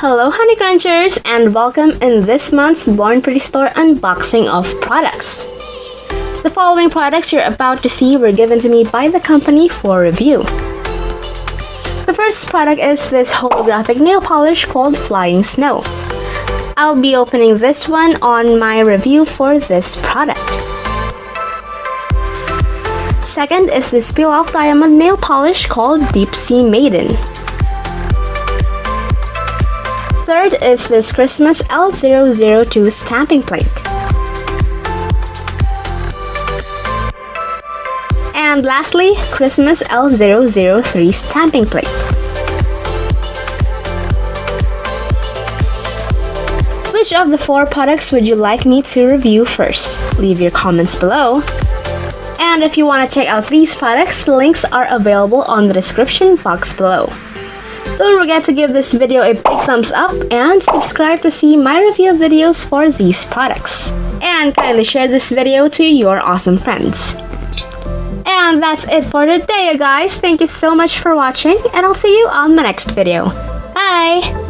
Hello honeycrunchers, and welcome in this month's BornPrettyStore unboxing of products. The following products you're about to see were given to me by the company for review. The first product is this holographic nail polish called Flying Snow. I'll be opening this one on my review for this product. Second is this peel-off diamond nail polish called Deep Sea Maiden. Third is this Christmas L002 stamping plate. And lastly, Christmas L003 stamping plate. Which of the four products would you like me to review first? Leave your comments below. And if you want to check out these products, the links are available on the description box below. Don't forget to give this video a big thumbs up and subscribe to see my review videos for these products. And kindly share this video to your awesome friends. And that's it for today, guys. Thank you so much for watching, and I'll see you on my next video. Bye!